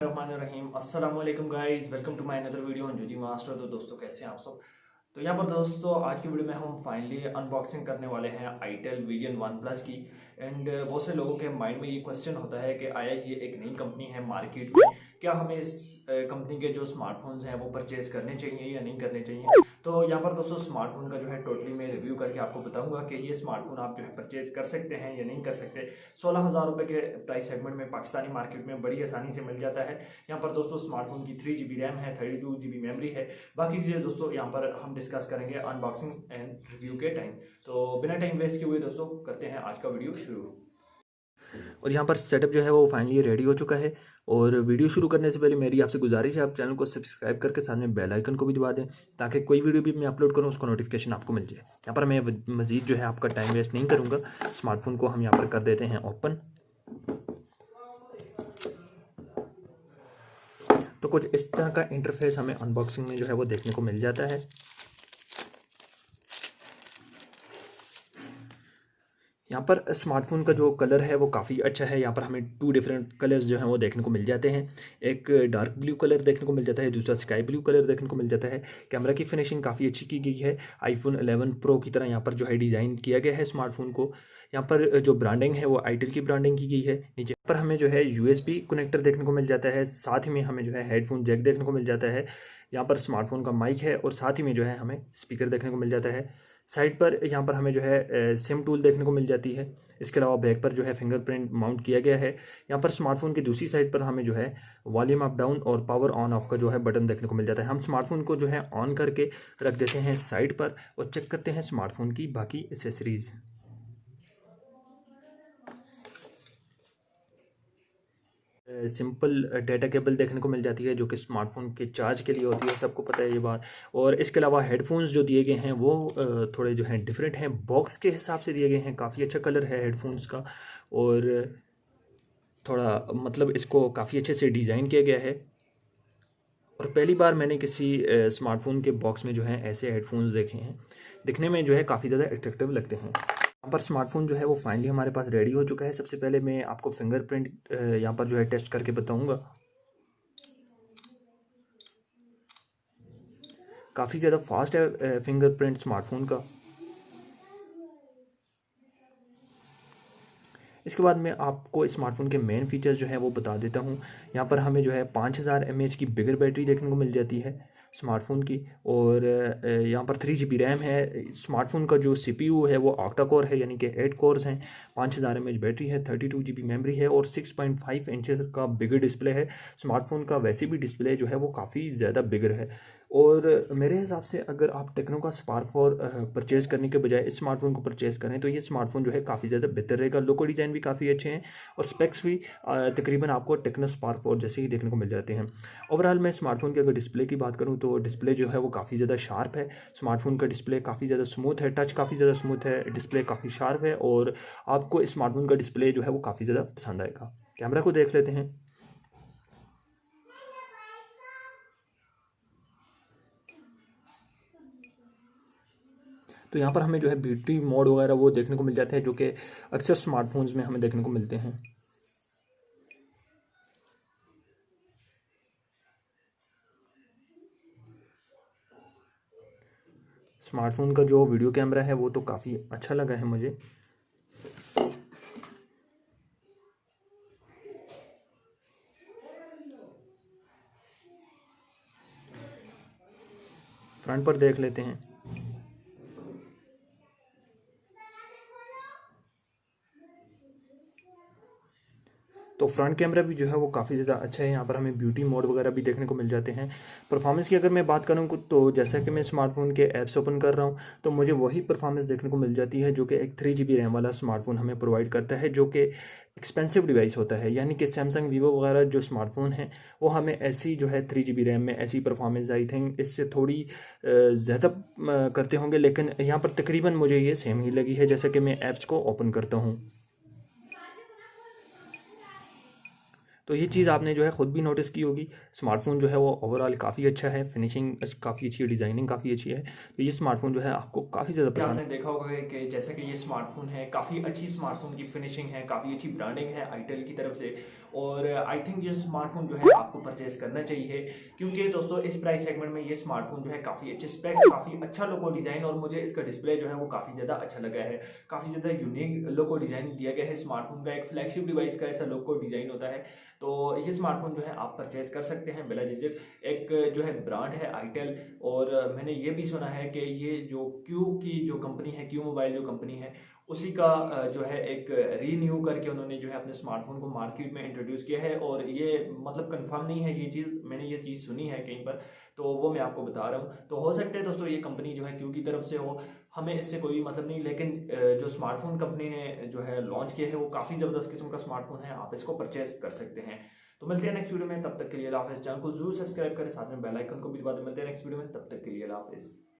रहीम अस्सलाम वालेकुम guys, welcome to my another video on जूजी मास्टर। तो दोस्तों कैसे हैं आप सब। तो यहाँ पर दोस्तों आज की वीडियो में हम फाइनली अनबॉक्सिंग करने वाले हैं आईटेल विजन वन प्लस की। एंड बहुत से लोगों के माइंड में ये क्वेश्चन होता है कि आया ये एक नई कंपनी है मार्केट में, क्या हमें इस कंपनी के जो स्मार्टफोन्स हैं वो परचेज करने चाहिए या नहीं करने चाहिए। तो यहाँ पर दोस्तों स्मार्टफोन का जो है टोटली मैं रिव्यू करके आपको बताऊंगा कि ये स्मार्टफोन आप जो है परचेज कर सकते हैं या नहीं कर सकते। 16,000 रुपये के प्राइस सेगमेंट में पाकिस्तानी मार्केट में बड़ी आसानी से मिल जाता है। यहाँ पर दोस्तों स्मार्टफोन की 3 GB रैम है, 32 GB मेमोरी है। बाकी चीज़ें दोस्तों यहाँ पर हम डिस्कस करेंगे अनबॉक्सिंग एंड रिव्यू के टाइम। तो बिना टाइम वेस्ट किए हुए दोस्तों करते हैं आज का वीडियो शुरू। और यहाँ पर सेटअप जो है वो फाइनली रेडी हो चुका है। और वीडियो शुरू करने से पहले मेरी आपसे गुजारिश है, आप चैनल को सब्सक्राइब करके साथ में बेल आइकन को भी दबा दें ताकि कोई वीडियो भी मैं अपलोड करूँ उसको नोटिफिकेशन आपको मिल जाए। यहाँ पर मैं मज़ीद जो है आपका टाइम वेस्ट नहीं करूँगा। स्मार्टफोन को हम यहाँ पर कर देते हैं ओपन। तो कुछ इस तरह का इंटरफेस हमें अनबॉक्सिंग में जो है वो देखने को मिल जाता है। यहाँ पर स्मार्टफोन का जो कलर है वो काफ़ी अच्छा है। यहाँ पर हमें 2 डिफरेंट कलर्स जो हैं वो देखने को मिल जाते हैं। एक डार्क ब्लू कलर देखने को मिल जाता है, दूसरा स्काई ब्लू कलर देखने को मिल जाता है। कैमरा की फिनिशिंग काफ़ी अच्छी की गई है। आईफोन 11 प्रो की तरह यहाँ पर जो है डिज़ाइन किया गया है स्मार्टफोन को। यहाँ पर जो ब्रांडिंग है वो आईटेल की ब्रांडिंग की गई है। नीचे पर हमें जो है USB कनेक्टर देखने को मिल जाता है, साथ ही में हमें जो है हेडफोन जैक देखने को मिल जाता है। यहाँ पर स्मार्टफोन का माइक है और साथ ही में जो है हमें स्पीकर देखने को मिल जाता है। साइड पर यहाँ पर हमें जो है सिम टूल देखने को मिल जाती है। इसके अलावा बैक पर जो है फिंगरप्रिंट माउंट किया गया है। यहाँ पर स्मार्टफोन की दूसरी साइड पर हमें जो है वॉल्यूम अप डाउन और पावर ऑन ऑफ का जो है बटन देखने को मिल जाता है। हम स्मार्टफोन को जो है ऑन करके रख देते हैं साइड पर और चेक करते हैं स्मार्टफोन की बाकी एसेसरीज। सिंपल डाटा केबल देखने को मिल जाती है जो कि स्मार्टफोन के चार्ज के लिए होती है, सबको पता है ये बात। और इसके अलावा हेडफोन्स जो दिए गए हैं वो थोड़े जो हैं डिफरेंट हैं, बॉक्स के हिसाब से दिए गए हैं। काफ़ी अच्छा कलर है हेडफोन्स का और थोड़ा मतलब इसको काफ़ी अच्छे से डिज़ाइन किया गया है। और पहली बार मैंने किसी स्मार्टफोन के बॉक्स में जो है ऐसे हेडफोन्स देखे हैं। दिखने में जो है काफ़ी ज़्यादा एट्रैक्टिव लगते हैं। यहाँ पर स्मार्टफोन जो है वो फाइनली हमारे पास रेडी हो चुका है। सबसे पहले मैं आपको फिंगरप्रिंट यहाँ पर जो है टेस्ट करके बताऊँगा। काफ़ी ज़्यादा फास्ट है फिंगरप्रिंट स्मार्टफोन का। इसके बाद मैं आपको स्मार्टफोन के मेन फीचर्स जो है वो बता देता हूँ। यहाँ पर हमें जो है 5000 mAh की बिगर बैटरी देखने को मिल जाती है स्मार्टफोन की। और यहाँ पर 3 GB रैम है। स्मार्टफोन का जो CPU है वो ऑक्टा कोर है, यानी कि 8 कोर्स हैं। 5000 mAh बैटरी है, 32 GB मेमोरी है और 6.5 इंचेस का बिगर डिस्प्ले है। स्मार्टफोन का वैसे भी डिस्प्ले जो है वो काफ़ी ज़्यादा बिगर है। और मेरे हिसाब से अगर आप टेक्नो का स्पार्क 4 परचेज़ करने के बजाय इस स्मार्टफोन को परचेज़ करें तो ये स्मार्टफोन जो है काफ़ी ज़्यादा बेहतर रहेगा। लोगो डिज़ाइन भी काफ़ी अच्छे हैं और स्पेक्स भी तकरीबन आपको टेक्नो स्पार्क 4 जैसे ही देखने को मिल जाते हैं। ओवरऑल मैं स्मार्टफोन की अगर डिस्प्ले की बात करूँ तो डिस्प्ले जो है वो काफ़ी ज़्यादा शार्प है। स्मार्टफोन का डिस्प्ले काफ़ी ज़्यादा स्मूथ है, टच काफ़ी ज़्यादा स्मूथ है, डिस्प्ले काफ़ी शार्प है और आपको स्मार्टफोन का डिस्प्ले जो है वो काफ़ी ज़्यादा पसंद आएगा। कैमरा को देख लेते हैं। तो यहाँ पर हमें जो है ब्यूटी मोड वगैरह वो देखने को मिल जाते हैं जो कि अक्सर स्मार्टफोन्स में हमें देखने को मिलते हैं। स्मार्टफोन का जो वीडियो कैमरा है वो तो काफ़ी अच्छा लगा है मुझे। फ्रंट पर देख लेते हैं। तो फ्रंट कैमरा भी जो है वो काफ़ी ज़्यादा अच्छा है। यहाँ पर हमें ब्यूटी मोड वगैरह भी देखने को मिल जाते हैं। परफॉर्मेंस की अगर मैं बात करूँ तो जैसा कि मैं स्मार्टफोन के ऐप्स ओपन कर रहा हूँ तो मुझे वही परफॉर्मेंस देखने को मिल जाती है जो कि एक 3 GB रैम वाला स्मार्टफोन हमें प्रोवाइड करता है, जो कि एक्सपेंसिव डिवाइस होता है। यानी कि सैमसंग वीवो वगैरह जो स्मार्टफोन है वो हमें ऐसी जो है 3 GB रैम में ऐसी परफॉर्मेंस आई थिंक इससे थोड़ी ज़्यादा करते होंगे, लेकिन यहाँ पर तकरीबन मुझे ये सेम ही लगी है। जैसे कि मैं ऐप्स को ओपन करता हूँ तो ये चीज़ आपने जो है ख़ुद भी नोटिस की होगी। स्मार्टफ़ोन जो है वो ओवरऑल काफ़ी अच्छा है, फिनिशिंग काफ़ी अच्छी है, डिज़ाइनिंग काफ़ी अच्छी है। तो ये स्मार्टफ़ोन जो है आपको काफ़ी ज़्यादा पसंद। आपने देखा होगा कि जैसे कि ये स्मार्टफ़ोन है, काफ़ी अच्छी स्मार्टफ़ोन की फिनिशिंग है, काफ़ी अच्छी ब्रांडिंग है आईटेल की तरफ से। और आई थिंक ये स्मार्टफ़ोन जो है आपको परचेज़ करना चाहिए, क्योंकि दोस्तों इस प्राइस सेगमेंट में ये स्मार्टफ़ोन जो है काफ़ी अच्छे स्पेक्स, काफ़ी अच्छा लुक और डिज़ाइन, और मुझे इसका डिस्प्ले जो है वो काफ़ी ज़्यादा अच्छा लगा है। काफ़ी ज़्यादा यूनिक लुक और डिज़ाइन दिया गया है स्मार्टफ़ोन का। एक फ्लैगशिप डिवाइस का ऐसा लुक और डिज़ाइन होता है। तो ये स्मार्टफ़ोन जो है आप परचेज़ कर सकते हैं बिला झिझक। एक जो है ब्रांड है आईटेल, और मैंने ये भी सुना है कि ये जो क्यू की जो कंपनी है, क्यू मोबाइल जो कंपनी है, उसी का जो है एक रीन्यू करके उन्होंने जो है अपने स्मार्टफ़ोन को मार्केट में इंट्रोड्यूस किया है। और ये मतलब कंफर्म नहीं है ये चीज़, मैंने ये चीज़ सुनी है कहीं पर, तो वो मैं आपको बता रहा हूँ। तो हो सकता है दोस्तों ये कंपनी जो है क्यू की तरफ से हो, हमें इससे कोई भी मतलब नहीं, लेकिन जो स्मार्टफ़ोन कंपनी ने जो है लॉन्च किया है वो काफ़ी ज़बरदस्त किस्म का स्मार्टफ़ोन है, आप इसको परचेज़ कर सकते हैं। तो मिलते हैं नेक्स्ट वीडियो में, तब तक के लिए अल्लाह हाफ़िज़। चैनल को जरूर सब्सक्राइब करें, साथ में बेल आइकन को भी दबा दें। मिलते हैं नेक्स्ट वीडियो में, तब तक के लिए अल्लाह हाफ़िज़।